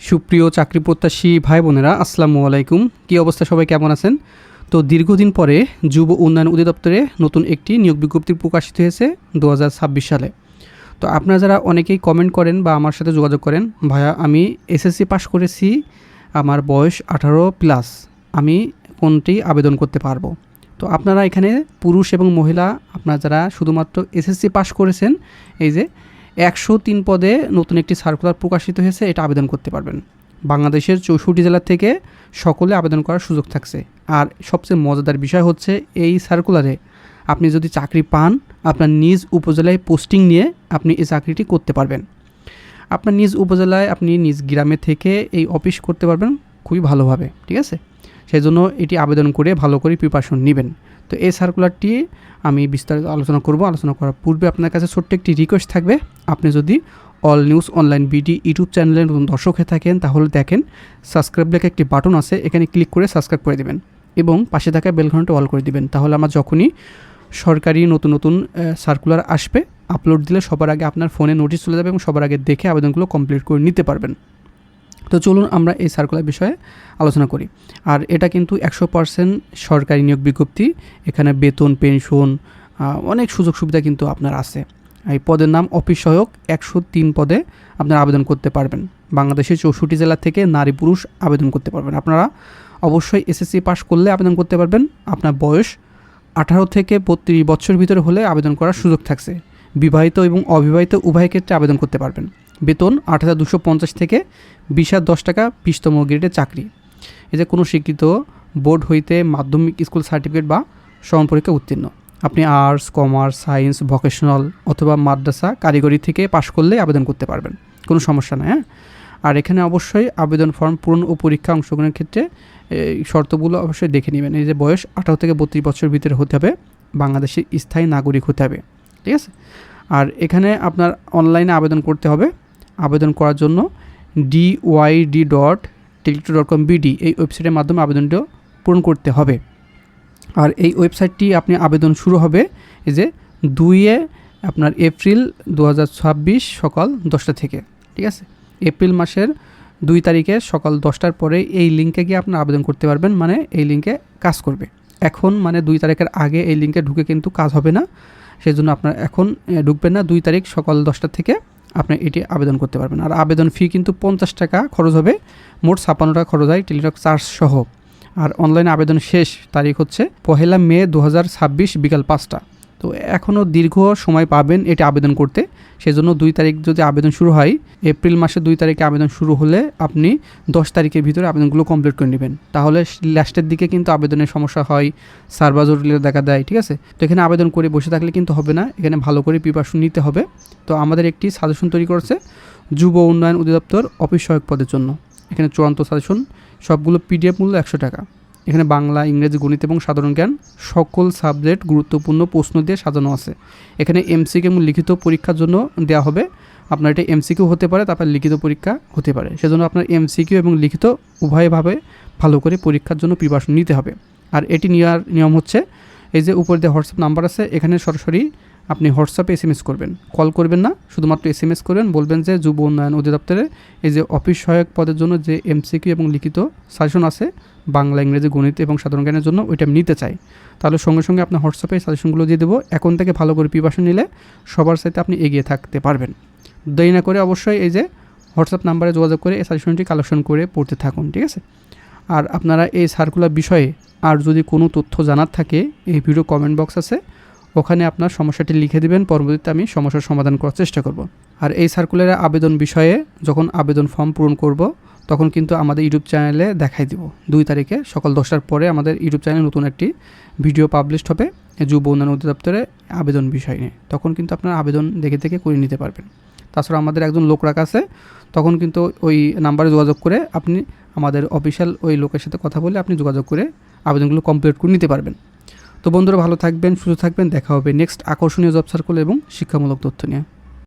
সুপ্রিয় চাকরি প্রত্যাশী ভাই বোনেরা, আসসালামু আলাইকুম। কী অবস্থা, সবাই কেমন আছেন? তো দীর্ঘদিন পরে যুব উন্নয়ন অধিদপ্তরে নতুন একটি নিয়োগ বিজ্ঞপ্তি প্রকাশিত হয়েছে 2026 সালে। তো আপনারা যারা অনেকেই কমেন্ট করেন বা আমার সাথে যোগাযোগ করেন, ভাইয়া আমি এসএসসি পাস করেছি, আমার বয়স 18+, আমি কোনটি আবেদন করতে পারবো? তো আপনারা এখানে পুরুষ এবং মহিলা, আপনারা যারা শুধুমাত্র এসএসসি পাস করেছেন, এই যে 103 পদে নতুন একটি সার্কুলার প্রকাশিত হয়েছে, এটা আবেদন করতে পারবেন। বাংলাদেশের 64 জেলা থেকে সকলে আবেদন করার সুযোগ থাকছে। আর সবচেয়ে মজাদার বিষয় হচ্ছে, এই সার্কুলারে আপনি যদি চাকরি পান, আপনার নিজ উপজেলায় পোস্টিং নিয়ে আপনি এই চাকরিটি করতে পারবেন। আপনার নিজ উপজেলায় আপনি নিজ গ্রামে থেকে এই অফিস করতে পারবেন খুবই ভালোভাবে, ঠিক আছে? সেই জন্য এটি আবেদন করে ভালো করে প্রিপারেশন নেবেন। তো এই সার্কুলারটি আমি বিস্তারিত আলোচনা করব। আলোচনা করার পূর্বে আপনার কাছে ছোট্ট একটি রিকোয়েস্ট থাকবে, আপনি যদি all news online BD YouTube চ্যানেলের নতুন দর্শক হয়ে থাকেন, তাহলে দেখেন সাবস্ক্রাইব লেখা একটি বাটন আছে, এখানে ক্লিক করে সাবস্ক্রাইব করে দেবেন এবং পাশে থাকা বেল ঘন্টা অল করে দিবেন। তাহলে আমার যখনই সরকারি নতুন নতুন সার্কুলার আসবে, আপলোড দিলে সবার আগে আপনার ফোনে নোটিশ চলে যাবে এবং সবার আগে দেখে আবেদনগুলো কমপ্লিট করে নিতে পারবেন। তো চলুন আমরা এই সার্কুলার বিষয়ে আলোচনা করি। আর এটা কিন্তু 100% সরকারি নিয়োগ বিজ্ঞপ্তি। এখানে বেতন, পেনশন, অনেক সুযোগ সুবিধা কিন্তু আপনার আছে। এই পদের নাম অফিস সহায়ক, 103 পদে আপনারা আবেদন করতে পারবেন। বাংলাদেশের 64 জেলা থেকে নারী পুরুষ আবেদন করতে পারবেন। আপনারা অবশ্যই এসএসসি পাস করলে আবেদন করতে পারবেন। আপনার বয়স 18 থেকে 32 বছর ভিতরে হলে আবেদন করার সুযোগ থাকছে। বিবাহিত এবং অবিবাহিত উভয় ক্ষেত্রে আবেদন করতে পারবেন। বেতন 8,250 থেকে 20,010 টাকা 20তম গ্রেডের চাকরি। এই যে কোনো স্বীকৃত বোর্ড হইতে মাধ্যমিক স্কুল সার্টিফিকেট বা সমান পরীক্ষা উত্তীর্ণ। আপনি আর্টস, কমার্স, সায়েন্স, ভোকেশনাল অথবা মাদ্রাসা কারিগরি থেকে পাশ করলে আবেদন করতে পারবেন, কোনো সমস্যা নেই। হ্যাঁ, আর এখানে অবশ্যই আবেদন ফর্ম পূরণ ও পরীক্ষা অংশগ্রহণের ক্ষেত্রে এই শর্তগুলো অবশ্যই দেখে নেবেন। এই যে বয়স 18 থেকে 32 বছর ভিতরে হতে হবে, বাংলাদেশের স্থায়ী নাগরিক হতে হবে, ঠিক আছে? আর এখানে আপনার অনলাইনে আবেদন করতে হবে। আবেদন করার জন্য dyd.telitor.com/bd এই ওয়েবসাইটের মাধ্যমে আবেদনটা পূরণ করতে হবে। আর এই ওয়েবসাইটটি আপনি আবেদন শুরু হবে এই যে 2 এপ্রিল 2026 সকাল 10টা থেকে, ঠিক আছে? এপ্রিল মাসের 2 তারিখে সকাল 10টার পরে এই লিঙ্কে গিয়ে আপনার আবেদন করতে পারবেন, মানে এই লিঙ্কে কাজ করবে। এখন মানে 2 তারিখের আগে এই লিঙ্কে ঢুকে কিন্তু কাজ হবে না, সেই জন্য আপনার এখন ঢুকবেন না। 2 তারিখ সকাল 10টা থেকে আপনি এটি আবেদন করতে পারবেন। আর আবেদন ফি কিন্তু 50 টাকা খরচ হবে, মোট 56 টাকা খরচ হয় টেলিটক চার্জ সহ। আর অনলাইনে আবেদন শেষ তারিখ হচ্ছে 1 মে 2026 বিকাল 5টা। তো এখনও দীর্ঘ সময় পাবেন এটি আবেদন করতে। সেজন্য 2 তারিখ যদি আবেদন শুরু হয়, এপ্রিল মাসে 2 তারিখে আবেদন শুরু হলে আপনি 10 তারিখের ভিতরে আবেদনগুলো কমপ্লিট করে নেবেন। তাহলে লাস্টের দিকে কিন্তু আবেদনের সমস্যা হয়, সার্ভার জটিলতা দেখা দেয়, ঠিক আছে? তো এখানে আবেদন করে বসে থাকলে কিন্তু হবে না, এখানে ভালো করে প্রিপারেশন নিতে হবে। তো আমাদের একটি সাজেশন তৈরি করেছে যুব উন্নয়ন অধিদপ্তর অফিস সহায়ক পদের জন্য। এখানে চূড়ান্ত সাজেশন, সবগুলো PDF মূল্য 100 টাকা। এখানে বাংলা, ইংরেজি, গণিত এবং সাধারণ জ্ঞান সকল সাবজেক্ট গুরুত্বপূর্ণ প্রশ্ন দিয়ে সাজানো আছে। এখানে MCQ এবং লিখিত পরীক্ষার জন্য দেওয়া হবে। আপনার এটা MCQ হতে পারে, তারপর লিখিত পরীক্ষা হতে পারে। সেজন্য আপনার MCQ এবং লিখিত উভয়ভাবে ভালো করে পরীক্ষার জন্য প্রিপারেশন নিতে হবে। আর এটি নেওয়ার নিয়ম হচ্ছে, এই যে উপর দিয়ে হোয়াটসঅ্যাপ নাম্বার আছে, এখানে সরাসরি আপনি হোয়াটসঅ্যাপে SMS করবেন, কল করবেন না, শুধুমাত্র SMS করবেন। বলবেন যে যুব উন্নয়ন অধিদপ্তরে এই যে অফিস সহায়ক পদের জন্য যে MCQ এবং লিখিত সাজেশন আছে বাংলা, ইংরেজি, গণিত এবং সাধারণ জ্ঞানের জন্য, ওইটা আমি নিতে চাই। তাহলে সঙ্গে সঙ্গে আপনার হোয়াটসঅ্যাপে সাজেশনগুলো দিয়ে দেবো। এখন থেকে ভালো করে প্রিপারেশন নিলে সবার সাথে আপনি এগিয়ে থাকতে পারবেন। দেরি না করে অবশ্যই এই যে হোয়াটসঅ্যাপ নাম্বারে যোগাযোগ করে এই সাজেশনটি কালেকশন করে পড়তে থাকুন, ঠিক আছে? আর আপনারা এই সার্কুলার বিষয়ে আর যদি কোনো তথ্য জানার থাকে, এই ভিডিও কমেন্ট বক্স আছে, ওখানে আপনার সমস্যাটি লিখে দেবেন, পরবর্তীতে আমি সমস্যার সমাধান করার চেষ্টা করব। আর এই সার্কুলারের আবেদন বিষয়ে যখন আবেদন ফর্ম পূরণ করব, তখন কিন্তু আমাদের ইউটিউব চ্যানেলে দেখাই দিব। 2 তারিখে সকাল 10টার পরে আমাদের ইউটিউব চ্যানেলে নতুন একটি ভিডিও পাবলিশড হবে যুব উন্নয়ন অধিদপ্তরে আবেদন বিষয় নিয়ে। তখন কিন্তু আপনার আবেদন দেখে দেখে করে নিতে পারবেন। তাছাড়া আমাদের একজন লোক রাখা আছে, তখন কিন্তু ওই নাম্বারে যোগাযোগ করে আপনি আমাদের অফিসিয়াল ওই লোকের সাথে কথা বলে আপনি যোগাযোগ করে আবেদনগুলো কমপ্লিট করে নিতে পারবেন। তো বন্ধুরা, ভালো থাকবেন, সুস্থ থাকবেন। দেখা হবে নেক্সট আকর্ষণীয় জব সার্কুলার এবং শিক্ষামূলক তথ্য নিয়ে।